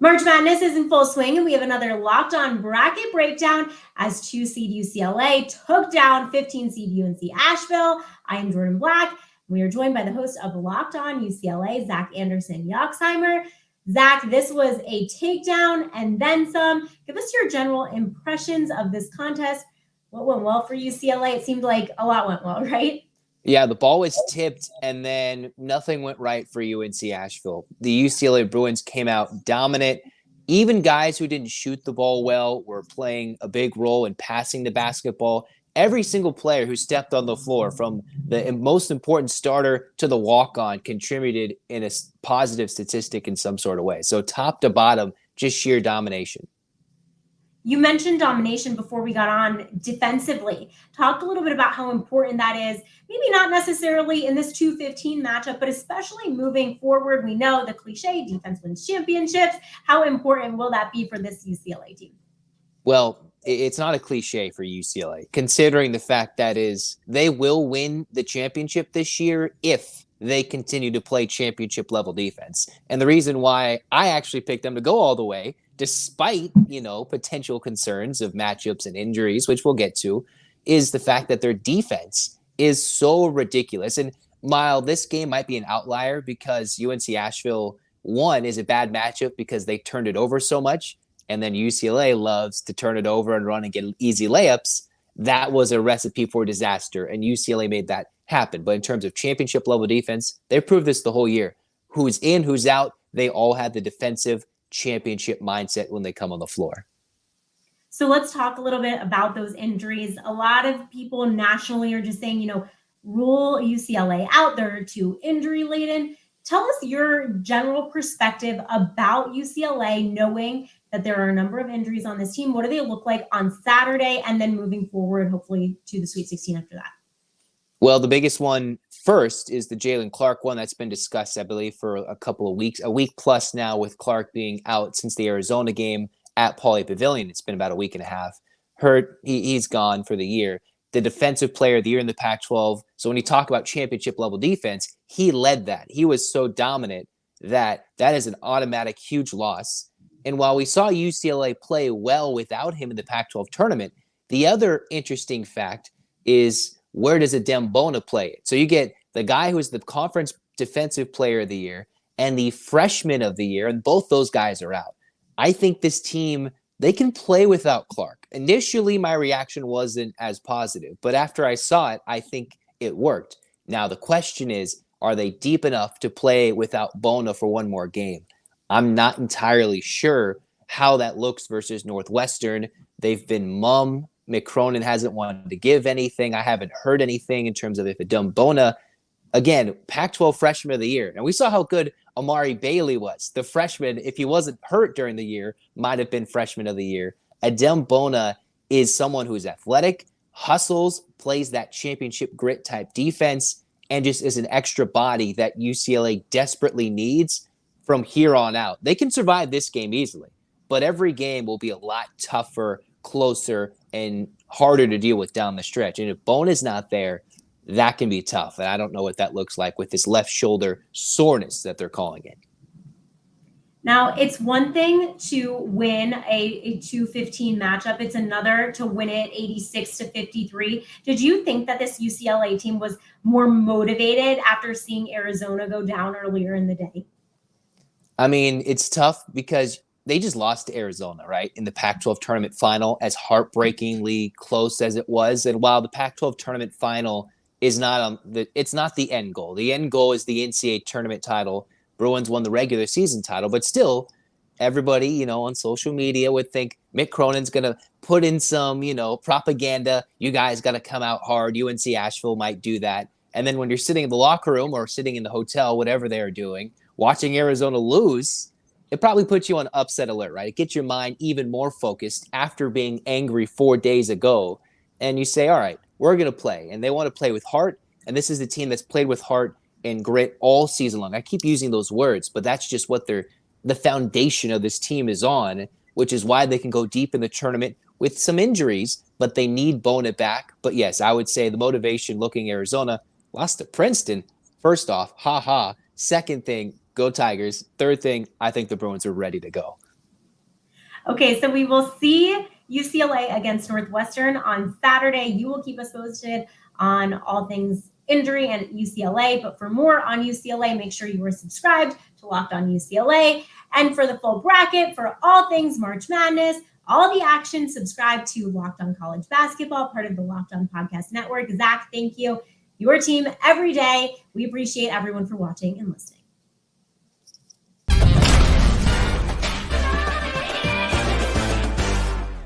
March Madness is in full swing, and we have another Locked On bracket breakdown as 2-seed UCLA took down 15-seed UNC-Asheville. I am Jordan Black. We are joined by the host of Locked On UCLA, Zach Anderson-Yoxheimer. Zach, this was a takedown and then some. Give us your general impressions of this contest. What went well for UCLA? It seemed like a lot went well, right? Yeah, the ball was tipped, and then nothing went right for UNC-Asheville. The UCLA Bruins came out dominant. Even guys who didn't shoot the ball well were playing a big role in passing the basketball. Every single player who stepped on the floor, from the most important starter to the walk-on, contributed in a positive statistic in some sort of way. So top to bottom, just sheer domination. You mentioned domination before we got on defensively. Talk a little bit about how important that is. Maybe not necessarily in this 2-15 matchup, but especially moving forward. We know the cliche, defense wins championships. How important will that be for this UCLA team? Well, it's not a cliche for UCLA, considering the fact that they will win the championship this year if they continue to play championship level defense. And the reason why I actually picked them to go all the way, despite, potential concerns of matchups and injuries, which we'll get to, is the fact that their defense is so ridiculous. And while this game might be an outlier because UNC-Asheville, one, is a bad matchup because they turned it over so much, and then UCLA loves to turn it over and run and get easy layups, that was a recipe for disaster, and UCLA made that happen. But in terms of championship level defense, they've proved this the whole year. Who's in, who's out, they all have the defensive championship mindset when they come on the floor. So let's talk a little bit about those injuries. A lot of people nationally are just saying, rule UCLA out. They're too injury laden. Tell us your general perspective about UCLA, knowing that there are a number of injuries on this team. What do they look like on Saturday and then moving forward, hopefully, to the Sweet 16 after that? Well, the biggest one first is the Jalen Clark one that's been discussed, I believe, for a couple of weeks, a week plus now, with Clark being out since the Arizona game at Pauley Pavilion. It's been about a week and a half. Hurt, he's gone for the year. The defensive player of the year in the Pac-12. So when you talk about championship level defense, he led that. He was so dominant that is an automatic huge loss. And while we saw UCLA play well without him in the Pac-12 tournament, the other interesting fact is, where does Adem Bona play it? So you get the guy who is the conference defensive player of the year and the freshman of the year, and both those guys are out. I think this team, they can play without Clark. Initially, my reaction wasn't as positive, but after I saw it, I think it worked. Now, the question is, are they deep enough to play without Bona for one more game? I'm not entirely sure how that looks versus Northwestern. They've been mum. Mick Cronin hasn't wanted to give anything. I haven't heard anything in terms of if Adem Bona, again, Pac-12 freshman of the year. And we saw how good Amari Bailey was. The freshman, if he wasn't hurt during the year, might have been freshman of the year. Adem Bona is someone who's athletic, hustles, plays that championship grit type defense, and just is an extra body that UCLA desperately needs from here on out. They can survive this game easily, but every game will be a lot tougher, closer, and harder to deal with down the stretch. And if Bona's not there, that can be tough. And I don't know what that looks like with this left shoulder soreness that they're calling it. Now, it's one thing to win a 2-15 matchup. It's another to win it 86-53. Did you think that this UCLA team was more motivated after seeing Arizona go down earlier in the day? I mean, it's tough because they just lost to Arizona, right, in the Pac-12 tournament final, as heartbreakingly close as it was. And while the Pac-12 tournament final is it's not the end goal. The end goal is the NCAA tournament title. Bruins won the regular season title, but still, everybody, on social media would think Mick Cronin's going to put in some, propaganda. You guys got to come out hard. UNC-Asheville might do that. And then when you're sitting in the locker room or sitting in the hotel, whatever they're doing, watching Arizona lose, it probably puts you on upset alert, right? It gets your mind even more focused after being angry 4 days ago. And you say, all right, we're going to play. And they want to play with heart. And this is the team that's played with heart and grit all season long. I keep using those words, but that's just what the foundation of this team is on, which is why they can go deep in the tournament with some injuries, but they need Bona back. But yes, I would say the motivation looking Arizona lost to Princeton. First off, ha. Second thing, go Tigers. Third thing, I think the Bruins are ready to go. Okay, so we will see UCLA against Northwestern on Saturday. You will keep us posted on all things injury and UCLA. But for more on UCLA, make sure you are subscribed to Locked On UCLA. And for the full bracket, for all things March Madness, all the action, subscribe to Locked On College Basketball, part of the Locked On Podcast Network. Zach, thank you. Your team every day. We appreciate everyone for watching and listening.